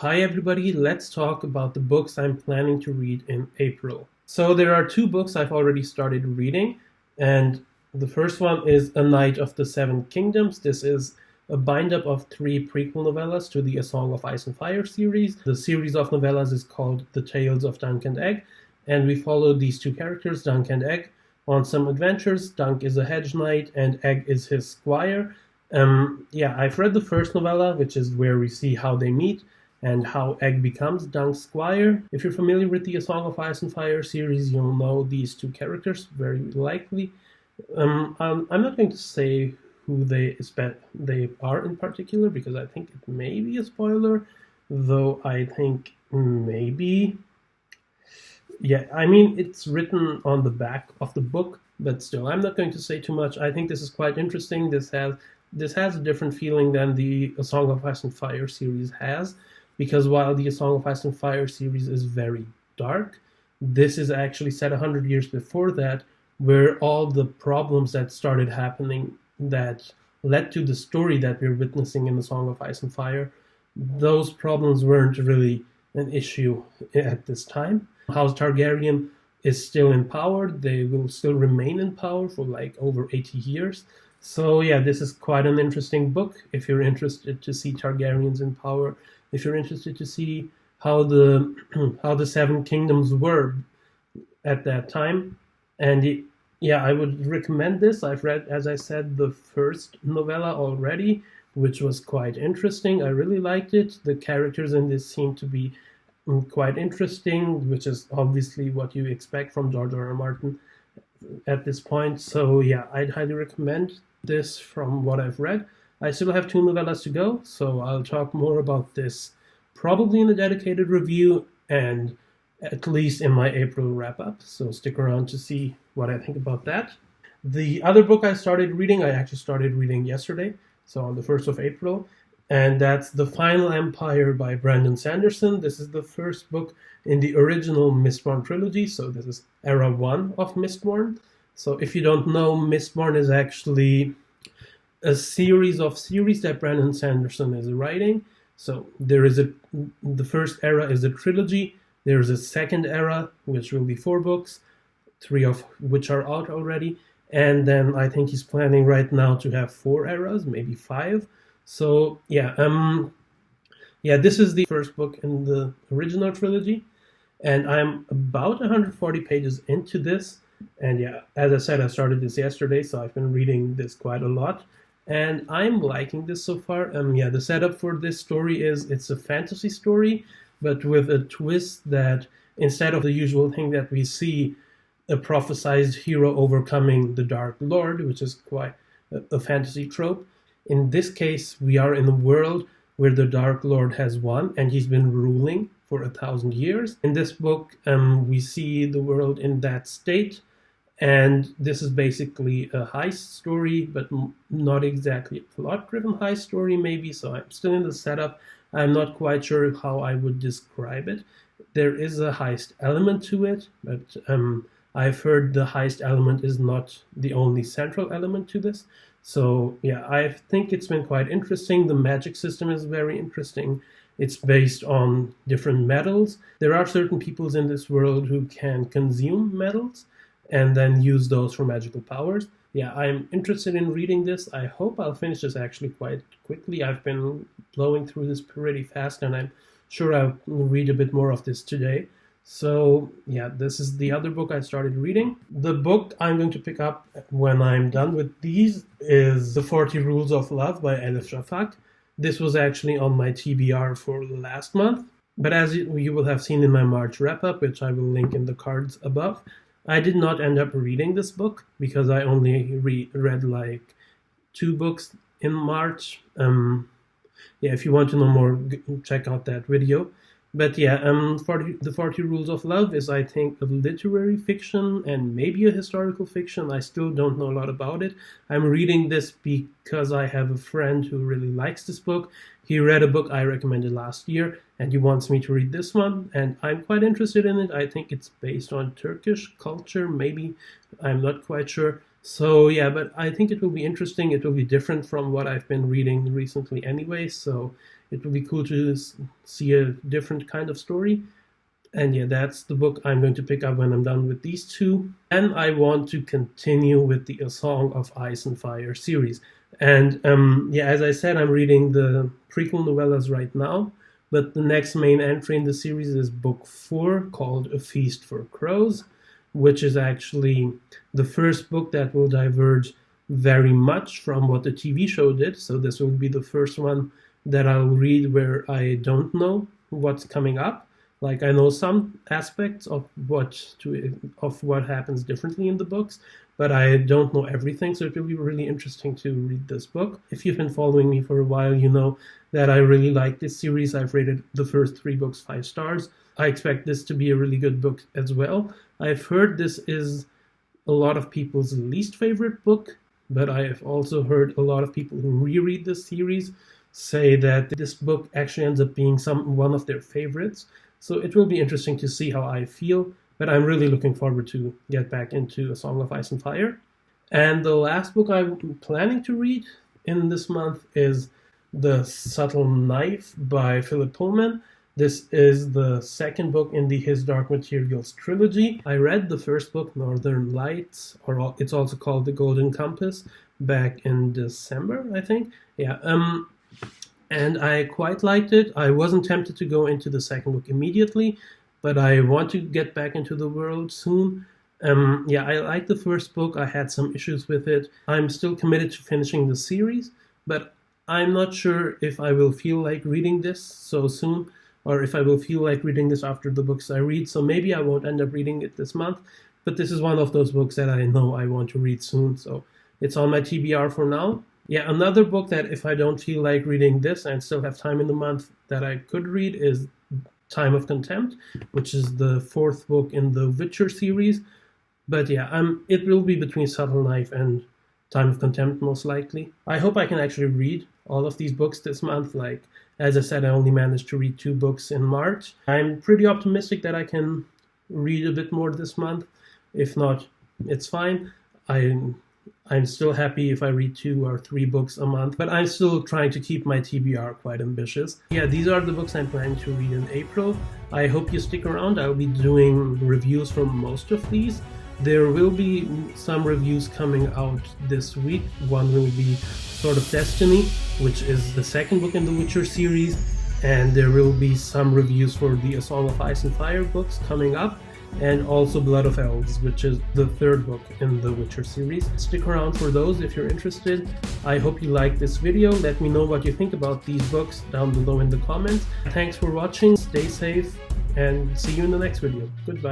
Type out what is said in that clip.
Hi everybody, let's talk about the books I'm planning to read in April. So there are two books I've already started reading, and the first one is A Knight of the Seven Kingdoms. This is a bind-up of three prequel novellas to the A Song of Ice and Fire series. The series of novellas is called The Tales of Dunk and Egg, and we follow these two characters, Dunk and Egg, on some adventures. Dunk is a hedge knight and Egg is his squire. I've read the first novella, which is where we see how they meet and how Egg becomes Dunk's squire. If you're familiar with the A Song of Ice and Fire series, you'll know these two characters very likely. I'm not going to say who they are in particular because I think it may be a spoiler, though I think maybe. Yeah, I mean, it's written on the back of the book, but still, I'm not going to say too much. I think this is quite interesting. This has a different feeling than the A Song of Ice and Fire series has, because while the A Song of Ice and Fire series is very dark, this is actually set 100 years before that, where all the problems that started happening that led to the story that we're witnessing in The Song of Ice and Fire, those problems weren't really an issue at this time. House Targaryen is still in power. They will still remain in power for like over 80 years. So yeah, this is quite an interesting book if you're interested to see Targaryens in power, if you're interested to see how the how the Seven Kingdoms were at that time. And yeah, I would recommend this. I've read, as I said, the first novella already, which was quite interesting. I really liked it. The characters in this seem to be quite interesting, which is obviously what you expect from George R.R. Martin at this point. So yeah, I'd highly recommend this from what I've read. I still have two novellas to go, so I'll talk more about this probably in a dedicated review and at least in my April wrap-up, so stick around to see what I think about that. The other book I actually started reading yesterday, so on the 1st of April, and that's The Final Empire by Brandon Sanderson. This is the first book in the original Mistborn trilogy, so this is Era 1 of Mistborn. So if you don't know, Mistborn is actually a series of series that Brandon Sanderson is writing. So the first era is a trilogy. There's a second era, which will be 4 books, 3 of which are out already. And then I think he's planning right now to have 4 eras, maybe 5. So this is the first book in the original trilogy, and I'm about 140 pages into this. And yeah, as I said, I started this yesterday, so I've been reading this quite a lot, and I'm liking this so far. The setup for this story is it's a fantasy story, but with a twist that instead of the usual thing that we see, a prophesized hero overcoming the Dark Lord, which is quite a fantasy trope. In this case, we are in a world where the Dark Lord has won, and he's been ruling for 1,000 years. In this book, we see the world in that state, and this is basically a heist story, but not exactly a plot-driven heist story, maybe, so I'm still in the setup. I'm not quite sure how I would describe it. There is a heist element to it, but I've heard the heist element is not the only central element to this. So yeah, I think it's been quite interesting. The magic system is very interesting. It's based on different metals. There are certain peoples in this world who can consume metals and then use those for magical powers. Yeah, I'm interested in reading this. I hope I'll finish this actually quite quickly. I've been blowing through this pretty fast, and I'm sure I'll read a bit more of this today. So yeah, this is the other book I started reading. The book I'm going to pick up when I'm done with these is The 40 Rules of Love by Elif Shafak. This was actually on my TBR for last month, but as you will have seen in my March wrap-up, which I will link in the cards above, I did not end up reading this book because I only read like 2 books in March. If you want to know more, check out that video. But yeah, The 40 Rules of Love is, I think, a literary fiction and maybe a historical fiction. I still don't know a lot about it. I'm reading this because I have a friend who really likes this book. He read a book I recommended last year, and he wants me to read this one, and I'm quite interested in it. I think it's based on Turkish culture, maybe. I'm not quite sure. So yeah, but I think it will be interesting. It will be different from what I've been reading recently anyway. So it will be cool to see a different kind of story. And yeah, that's the book I'm going to pick up when I'm done with these two. And I want to continue with the A Song of Ice and Fire series. And yeah, as I said, I'm reading the prequel novellas right now. But the next main entry in the series is book 4, called A Feast for Crows, which is actually the first book that will diverge very much from what the TV show did. So this will be the first one that I'll read where I don't know what's coming up. Like, I know some aspects of what happens differently in the books, but I don't know everything, so it will be really interesting to read this book. If you've been following me for a while, you know that I really like this series. I've rated the first 3 books 5 stars. I expect this to be a really good book as well. I've heard this is a lot of people's least favorite book, but I have also heard a lot of people who reread this series say that this book actually ends up being one of their favorites. So it will be interesting to see how I feel, but I'm really looking forward to get back into A Song of Ice and Fire. And the last book I'm planning to read in this month is The Subtle Knife by Philip Pullman. This is the second book in the His Dark Materials trilogy. I read the first book, Northern Lights, or it's also called The Golden Compass, back in December, I think. Yeah, and I quite liked it. I wasn't tempted to go into the second book immediately, but I want to get back into the world soon. Yeah, I liked the first book. I had some issues with it. I'm still committed to finishing the series, but I'm not sure if I will feel like reading this so soon, or if I will feel like reading this after the books I read. So maybe I won't end up reading it this month, but this is one of those books that I know I want to read soon, so it's on my TBR for now. Yeah, another book that if I don't feel like reading this and still have time in the month that I could read is Time of Contempt, which is the 4th book in the Witcher series. But yeah, it will be between Subtle Knife and Time of Contempt most likely. I hope I can actually read all of these books this month. Like, as I said, I only managed to read 2 books in March. I'm pretty optimistic that I can read a bit more this month. If not, it's fine. I'm still happy if I read 2 or 3 books a month, but I'm still trying to keep my TBR quite ambitious. Yeah, these are the books I'm planning to read in April. I hope you stick around. I'll be doing reviews for most of these. There will be some reviews coming out this week. One will be Sword of Destiny, which is the 2nd book in the Witcher series, and there will be some reviews for the A Song of Ice and Fire books coming up, and also Blood of Elves, which is the 3rd book in the Witcher series. Stick around for those if you're interested. I hope you liked this video. Let me know what you think about these books down below in the comments. Thanks for watching, stay safe, and see you in the next video. Goodbye.